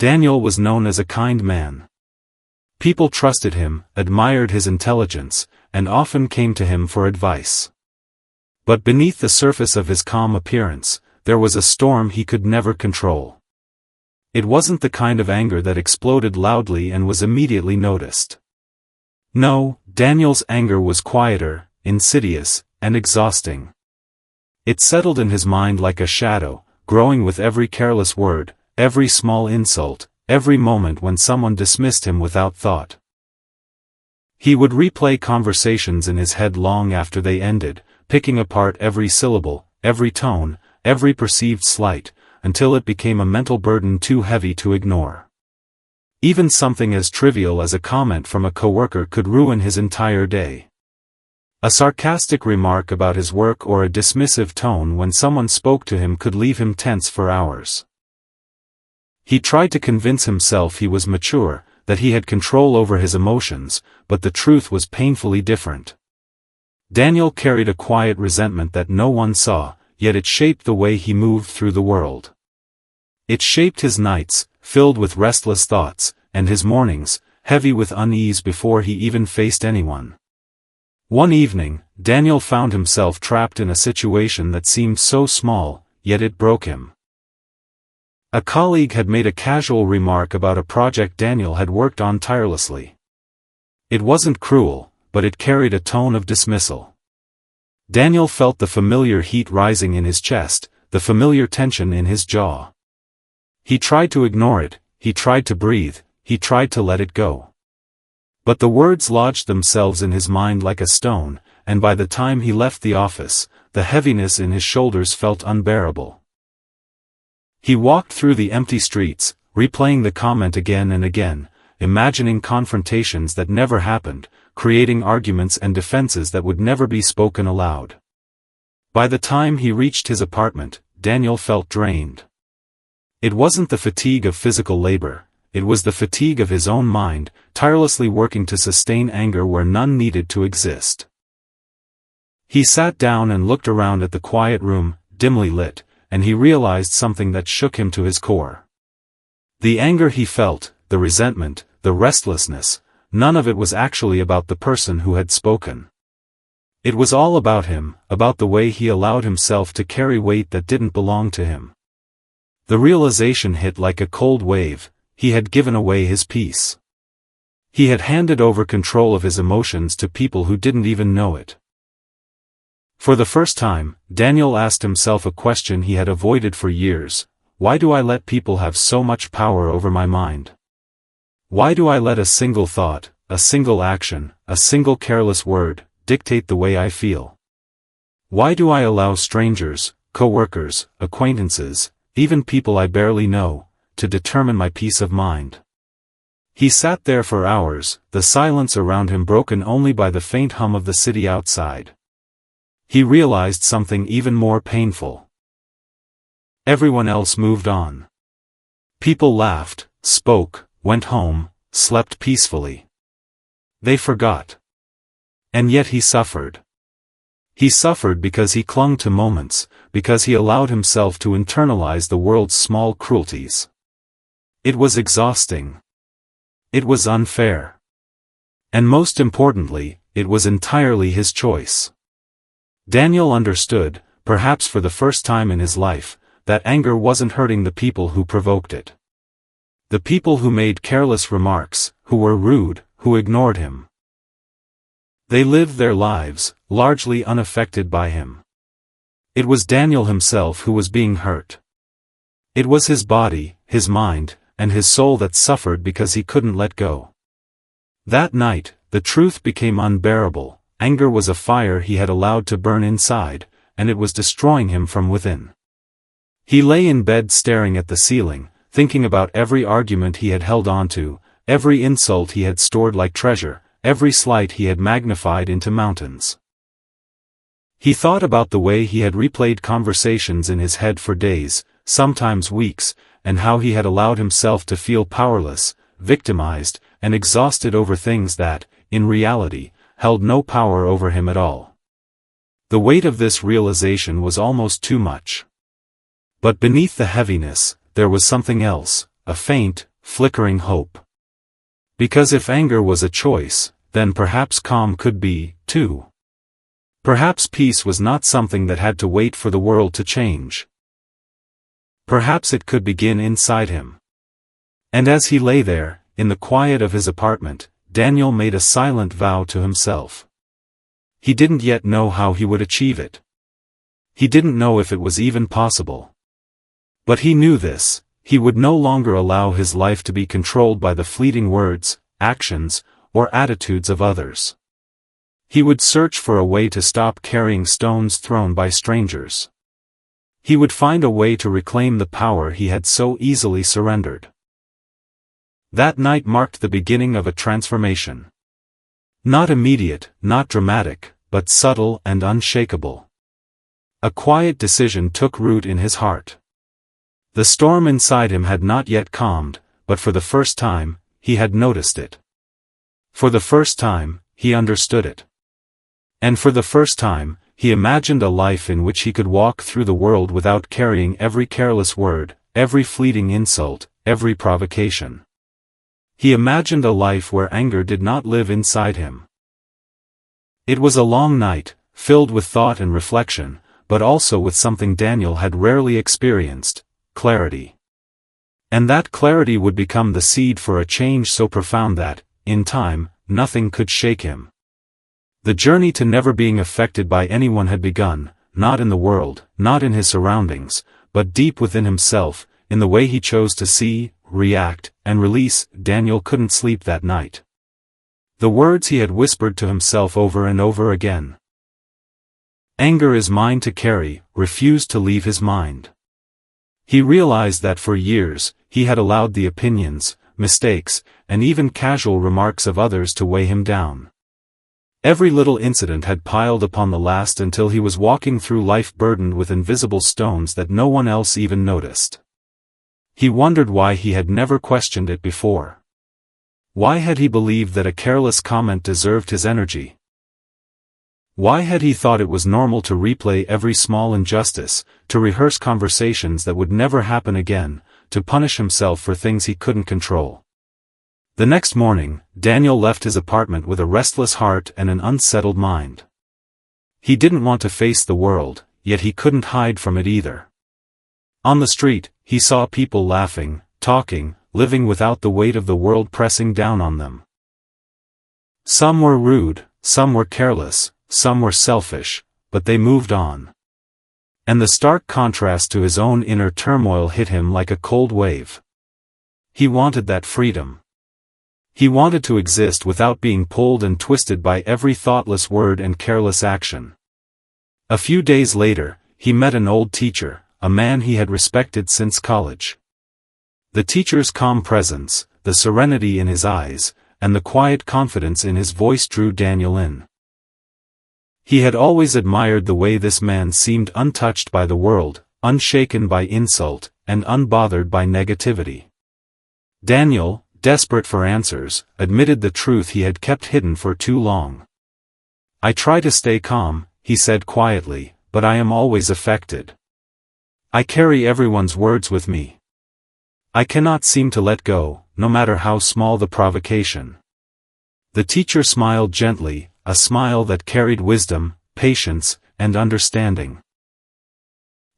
Daniel was known as a kind man. People trusted him, admired his intelligence, and often came to him for advice. But beneath the surface of his calm appearance, there was a storm he could never control. It wasn't the kind of anger that exploded loudly and was immediately noticed. No, Daniel's anger was quieter, insidious, and exhausting. It settled in his mind like a shadow, growing with every careless word, every small insult, every moment when someone dismissed him without thought. He would replay conversations in his head long after they ended, picking apart every syllable, every tone, every perceived slight, until it became a mental burden too heavy to ignore. Even something as trivial as a comment from a coworker could ruin his entire day. A sarcastic remark about his work or a dismissive tone when someone spoke to him could leave him tense for hours. He tried to convince himself he was mature, that he had control over his emotions, but the truth was painfully different. Daniel carried a quiet resentment that no one saw, yet it shaped the way he moved through the world. It shaped his nights, filled with restless thoughts, and his mornings, heavy with unease before he even faced anyone. One evening, Daniel found himself trapped in a situation that seemed so small, yet it broke him. A colleague had made a casual remark about a project Daniel had worked on tirelessly. It wasn't cruel, but it carried a tone of dismissal. Daniel felt the familiar heat rising in his chest, the familiar tension in his jaw. He tried to ignore it, he tried to breathe, he tried to let it go. But the words lodged themselves in his mind like a stone, and by the time he left the office, the heaviness in his shoulders felt unbearable. He walked through the empty streets, replaying the comment again and again, imagining confrontations that never happened, creating arguments and defenses that would never be spoken aloud. By the time he reached his apartment, Daniel felt drained. It wasn't the fatigue of physical labor, it was the fatigue of his own mind, tirelessly working to sustain anger where none needed to exist. He sat down and looked around at the quiet room, dimly lit, and he realized something that shook him to his core. The anger he felt, the resentment, the restlessness, none of it was actually about the person who had spoken. It was all about him, about the way he allowed himself to carry weight that didn't belong to him. The realization hit like a cold wave. He had given away his peace. He had handed over control of his emotions to people who didn't even know it. For the first time, Daniel asked himself a question he had avoided for years: why do I let people have so much power over my mind? Why do I let a single thought, a single action, a single careless word, dictate the way I feel? Why do I allow strangers, co-workers, acquaintances, even people I barely know, to determine my peace of mind? He sat there for hours, the silence around him broken only by the faint hum of the city outside. He realized something even more painful. Everyone else moved on. People laughed, spoke, went home, slept peacefully. They forgot. And yet he suffered. He suffered because he clung to moments, because he allowed himself to internalize the world's small cruelties. It was exhausting. It was unfair. And most importantly, it was entirely his choice. Daniel understood, perhaps for the first time in his life, that anger wasn't hurting the people who provoked it. The people who made careless remarks, who were rude, who ignored him. They lived their lives, largely unaffected by him. It was Daniel himself who was being hurt. It was his body, his mind, and his soul that suffered because he couldn't let go. That night, the truth became unbearable. Anger was a fire he had allowed to burn inside, and it was destroying him from within. He lay in bed staring at the ceiling, thinking about every argument he had held on to, every insult he had stored like treasure, every slight he had magnified into mountains. He thought about the way he had replayed conversations in his head for days, sometimes weeks, and how he had allowed himself to feel powerless, victimized, and exhausted over things that, in reality, held no power over him at all. The weight of this realization was almost too much. But beneath the heaviness, there was something else, a faint, flickering hope. Because if anger was a choice, then perhaps calm could be, too. Perhaps peace was not something that had to wait for the world to change. Perhaps it could begin inside him. And as he lay there, in the quiet of his apartment, Daniel made a silent vow to himself. He didn't yet know how he would achieve it. He didn't know if it was even possible. But he knew this: he would no longer allow his life to be controlled by the fleeting words, actions, or attitudes of others. He would search for a way to stop carrying stones thrown by strangers. He would find a way to reclaim the power he had so easily surrendered. That night marked the beginning of a transformation. Not immediate, not dramatic, but subtle and unshakable. A quiet decision took root in his heart. The storm inside him had not yet calmed, but for the first time, he had noticed it. For the first time, he understood it. And for the first time, he imagined a life in which he could walk through the world without carrying every careless word, every fleeting insult, every provocation. He imagined a life where anger did not live inside him. It was a long night, filled with thought and reflection, but also with something Daniel had rarely experienced: clarity. And that clarity would become the seed for a change so profound that, in time, nothing could shake him. The journey to never being affected by anyone had begun, not in the world, not in his surroundings, but deep within himself, in the way he chose to see, react, and release. Daniel couldn't sleep that night. The words he had whispered to himself over and over again. Anger is mine to carry, refused to leave his mind. He realized that for years, he had allowed the opinions, mistakes, and even casual remarks of others to weigh him down. Every little incident had piled upon the last until he was walking through life burdened with invisible stones that no one else even noticed. He wondered why he had never questioned it before. Why had he believed that a careless comment deserved his energy? Why had he thought it was normal to replay every small injustice, to rehearse conversations that would never happen again, to punish himself for things he couldn't control? The next morning, Daniel left his apartment with a restless heart and an unsettled mind. He didn't want to face the world, yet he couldn't hide from it either. On the street, he saw people laughing, talking, living without the weight of the world pressing down on them. Some were rude, some were careless, some were selfish, but they moved on. And the stark contrast to his own inner turmoil hit him like a cold wave. He wanted that freedom. He wanted to exist without being pulled and twisted by every thoughtless word and careless action. A few days later, he met an old teacher, a man he had respected since college. The teacher's calm presence, the serenity in his eyes, and the quiet confidence in his voice drew Daniel in. He had always admired the way this man seemed untouched by the world, unshaken by insult, and unbothered by negativity. Daniel, desperate for answers, admitted the truth he had kept hidden for too long. "I try to stay calm," he said quietly, "but I am always affected. I carry everyone's words with me. I cannot seem to let go, no matter how small the provocation." The teacher smiled gently, a smile that carried wisdom, patience, and understanding.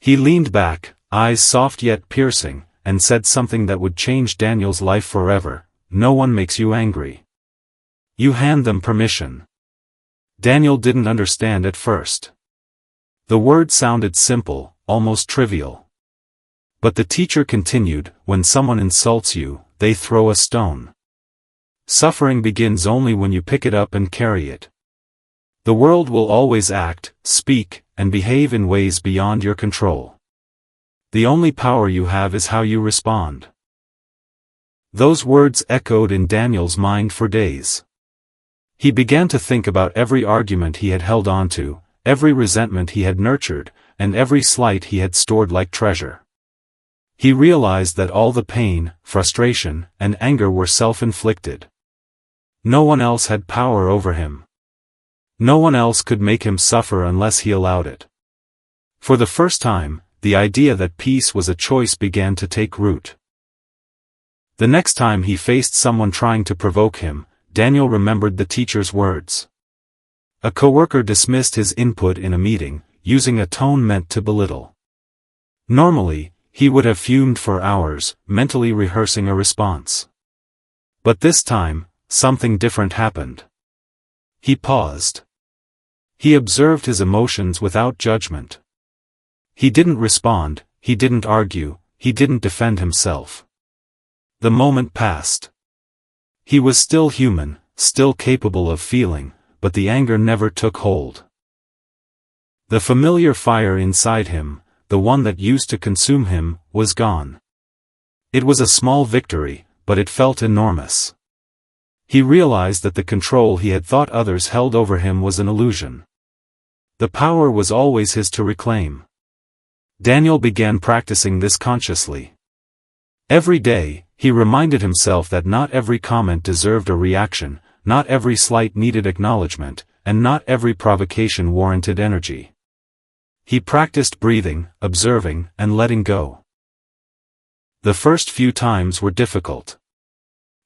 He leaned back, eyes soft yet piercing, and said something that would change Daniel's life forever: "No one makes you angry. You hand them permission." Daniel didn't understand at first. The word sounded simple, almost trivial. But the teacher continued, "When someone insults you, they throw a stone. Suffering begins only when you pick it up and carry it. The world will always act, speak, and behave in ways beyond your control. The only power you have is how you respond." Those words echoed in Daniel's mind for days. He began to think about every argument he had held on to, every resentment he had nurtured, and every slight he had stored like treasure. He realized that all the pain, frustration, and anger were self-inflicted. No one else had power over him. No one else could make him suffer unless he allowed it. For the first time, the idea that peace was a choice began to take root. The next time he faced someone trying to provoke him, Daniel remembered the teacher's words. A coworker dismissed his input in a meeting, using a tone meant to belittle. Normally, he would have fumed for hours, mentally rehearsing a response. But this time, something different happened. He paused. He observed his emotions without judgment. He didn't respond, he didn't argue, he didn't defend himself. The moment passed. He was still human, still capable of feeling, but the anger never took hold. The familiar fire inside him, the one that used to consume him, was gone. It was a small victory, but it felt enormous. He realized that the control he had thought others held over him was an illusion. The power was always his to reclaim. Daniel began practicing this consciously. Every day, he reminded himself that not every comment deserved a reaction, not every slight needed acknowledgement, and not every provocation warranted energy. He practiced breathing, observing, and letting go. The first few times were difficult.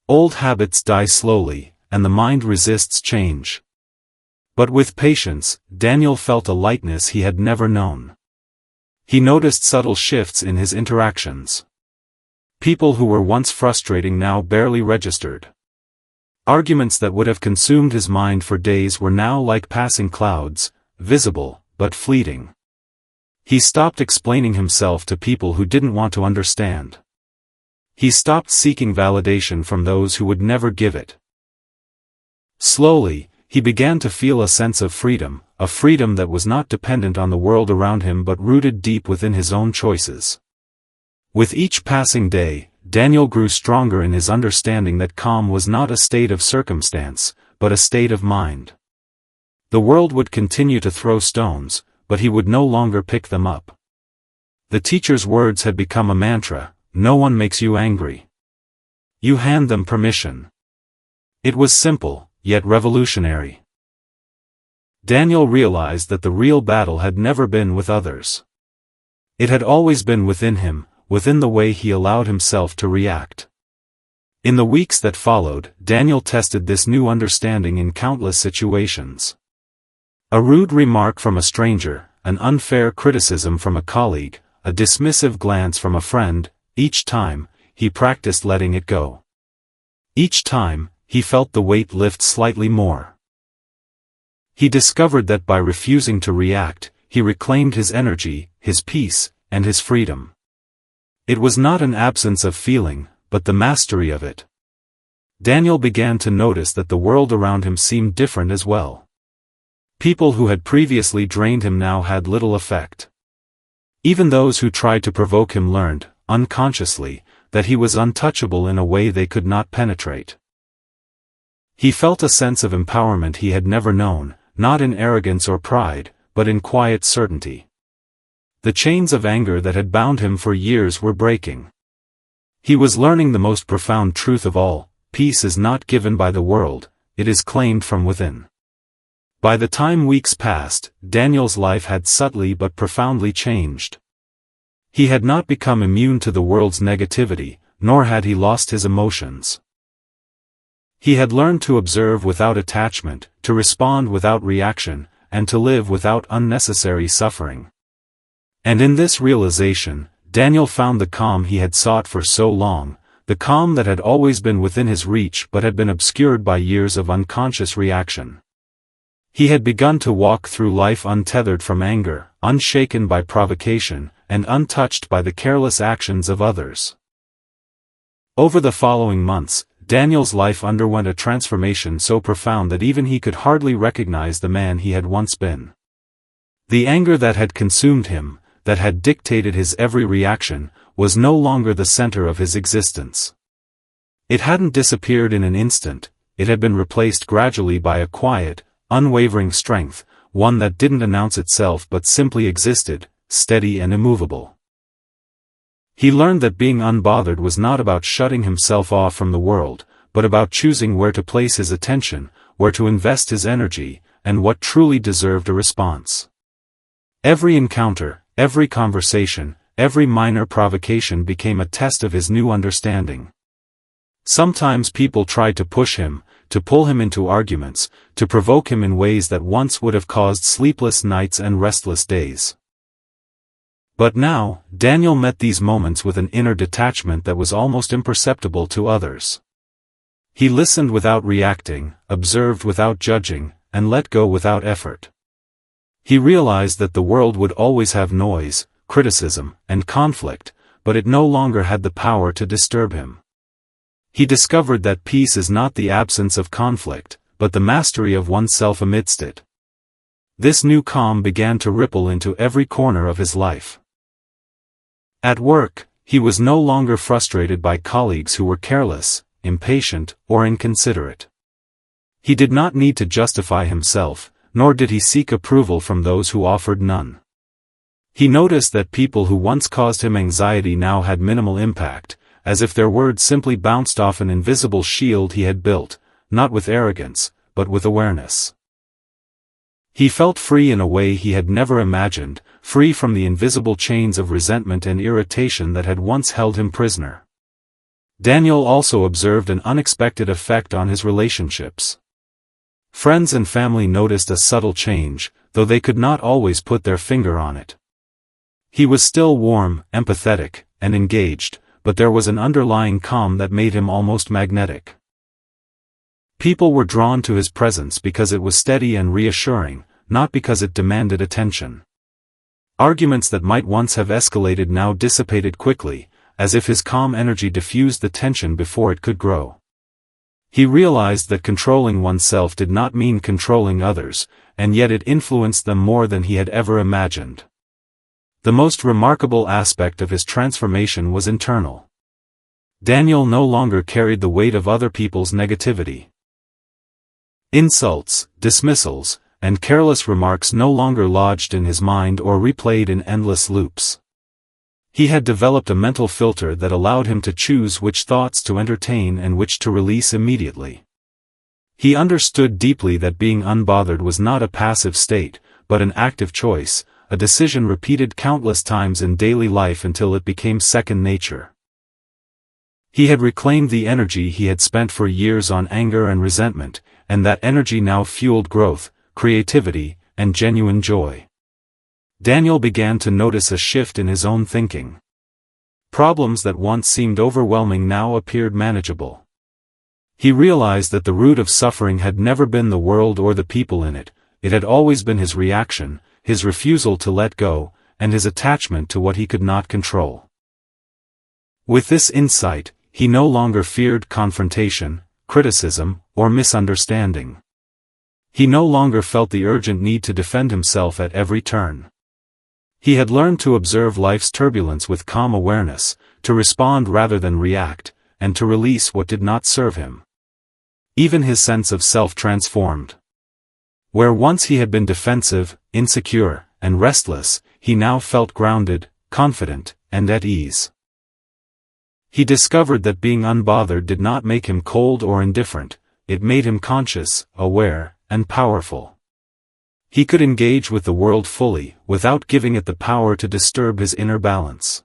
Old habits die slowly, and the mind resists change. But with patience, Daniel felt a lightness he had never known. He noticed subtle shifts in his interactions. People who were once frustrating now barely registered. Arguments that would have consumed his mind for days were now like passing clouds, visible, but fleeting. He stopped explaining himself to people who didn't want to understand. He stopped seeking validation from those who would never give it. Slowly, he began to feel a sense of freedom, a freedom that was not dependent on the world around him but rooted deep within his own choices. With each passing day, Daniel grew stronger in his understanding that calm was not a state of circumstance, but a state of mind. The world would continue to throw stones, but he would no longer pick them up. The teacher's words had become a mantra: no one makes you angry. You hand them permission. It was simple, yet revolutionary. Daniel realized that the real battle had never been with others. It had always been within him, within the way he allowed himself to react. In the weeks that followed, Daniel tested this new understanding in countless situations. A rude remark from a stranger, an unfair criticism from a colleague, a dismissive glance from a friend, each time, he practiced letting it go. Each time, he felt the weight lift slightly more. He discovered that by refusing to react, he reclaimed his energy, his peace, and his freedom. It was not an absence of feeling, but the mastery of it. Daniel began to notice that the world around him seemed different as well. People who had previously drained him now had little effect. Even those who tried to provoke him learned, unconsciously, that he was untouchable in a way they could not penetrate. He felt a sense of empowerment he had never known, not in arrogance or pride, but in quiet certainty. The chains of anger that had bound him for years were breaking. He was learning the most profound truth of all: peace is not given by the world, it is claimed from within. By the time weeks passed, Daniel's life had subtly but profoundly changed. He had not become immune to the world's negativity, nor had he lost his emotions. He had learned to observe without attachment, to respond without reaction, and to live without unnecessary suffering. And in this realization, Daniel found the calm he had sought for so long, the calm that had always been within his reach but had been obscured by years of unconscious reaction. He had begun to walk through life untethered from anger, unshaken by provocation, and untouched by the careless actions of others. Over the following months, Daniel's life underwent a transformation so profound that even he could hardly recognize the man he had once been. The anger that had consumed him, that had dictated his every reaction, was no longer the center of his existence. It hadn't disappeared in an instant, it had been replaced gradually by a quiet, unwavering strength, one that didn't announce itself but simply existed, steady and immovable. He learned that being unbothered was not about shutting himself off from the world, but about choosing where to place his attention, where to invest his energy, and what truly deserved a response. Every encounter, every conversation, every minor provocation became a test of his new understanding. Sometimes people tried to push him, to pull him into arguments, to provoke him in ways that once would have caused sleepless nights and restless days. But now, Daniel met these moments with an inner detachment that was almost imperceptible to others. He listened without reacting, observed without judging, and let go without effort. He realized that the world would always have noise, criticism, and conflict, but it no longer had the power to disturb him. He discovered that peace is not the absence of conflict, but the mastery of oneself amidst it. This new calm began to ripple into every corner of his life. At work, he was no longer frustrated by colleagues who were careless, impatient, or inconsiderate. He did not need to justify himself, nor did he seek approval from those who offered none. He noticed that people who once caused him anxiety now had minimal impact, as if their words simply bounced off an invisible shield he had built, not with arrogance, but with awareness. He felt free in a way he had never imagined, free from the invisible chains of resentment and irritation that had once held him prisoner. Daniel also observed an unexpected effect on his relationships. Friends and family noticed a subtle change, though they could not always put their finger on it. He was still warm, empathetic, and engaged, but there was an underlying calm that made him almost magnetic. People were drawn to his presence because it was steady and reassuring, not because it demanded attention. Arguments that might once have escalated now dissipated quickly, as if his calm energy diffused the tension before it could grow. He realized that controlling oneself did not mean controlling others, and yet it influenced them more than he had ever imagined. The most remarkable aspect of his transformation was internal. Daniel no longer carried the weight of other people's negativity. Insults, dismissals, and careless remarks no longer lodged in his mind or replayed in endless loops. He had developed a mental filter that allowed him to choose which thoughts to entertain and which to release immediately. He understood deeply that being unbothered was not a passive state, but an active choice, a decision repeated countless times in daily life until it became second nature. He had reclaimed the energy he had spent for years on anger and resentment, and that energy now fueled growth, creativity, and genuine joy. Daniel began to notice a shift in his own thinking. Problems that once seemed overwhelming now appeared manageable. He realized that the root of suffering had never been the world or the people in it, it had always been his reaction, his refusal to let go, and his attachment to what he could not control. With this insight, he no longer feared confrontation, criticism, or misunderstanding. He no longer felt the urgent need to defend himself at every turn. He had learned to observe life's turbulence with calm awareness, to respond rather than react, and to release what did not serve him. Even his sense of self transformed. Where once he had been defensive, insecure, and restless, he now felt grounded, confident, and at ease. He discovered that being unbothered did not make him cold or indifferent, it made him conscious, aware, and powerful. He could engage with the world fully, without giving it the power to disturb his inner balance.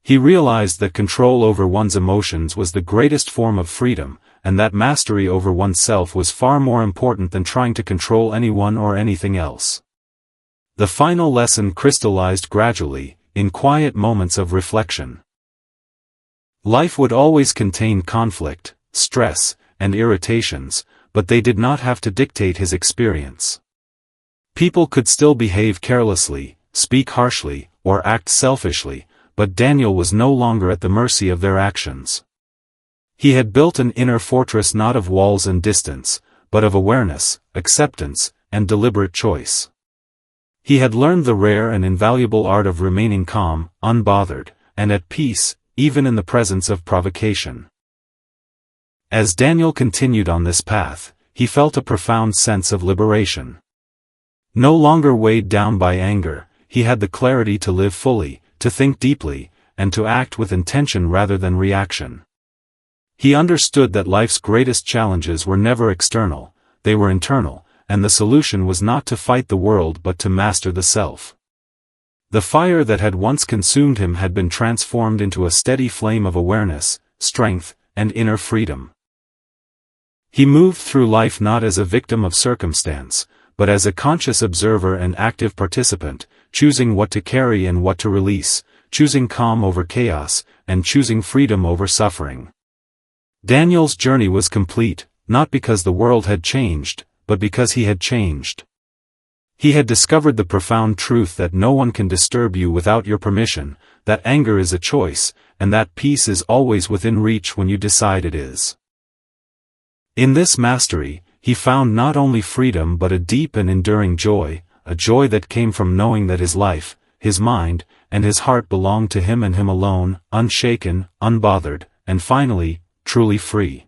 He realized that control over one's emotions was the greatest form of freedom, and that mastery over oneself was far more important than trying to control anyone or anything else. The final lesson crystallized gradually, in quiet moments of reflection. Life would always contain conflict, stress, and irritations, but they did not have to dictate his experience. People could still behave carelessly, speak harshly, or act selfishly, but Daniel was no longer at the mercy of their actions. He had built an inner fortress not of walls and distance, but of awareness, acceptance, and deliberate choice. He had learned the rare and invaluable art of remaining calm, unbothered, and at peace, even in the presence of provocation. As Daniel continued on this path, he felt a profound sense of liberation. No longer weighed down by anger, he had the clarity to live fully, to think deeply, and to act with intention rather than reaction. He understood that life's greatest challenges were never external, they were internal, and the solution was not to fight the world but to master the self. The fire that had once consumed him had been transformed into a steady flame of awareness, strength, and inner freedom. He moved through life not as a victim of circumstance, but as a conscious observer and active participant, choosing what to carry and what to release, choosing calm over chaos, and choosing freedom over suffering. Daniel's journey was complete, not because the world had changed, but because he had changed. He had discovered the profound truth that no one can disturb you without your permission, that anger is a choice, and that peace is always within reach when you decide it is. In this mastery, he found not only freedom but a deep and enduring joy, a joy that came from knowing that his life, his mind, and his heart belonged to him and him alone, unshaken, unbothered, and finally, truly free.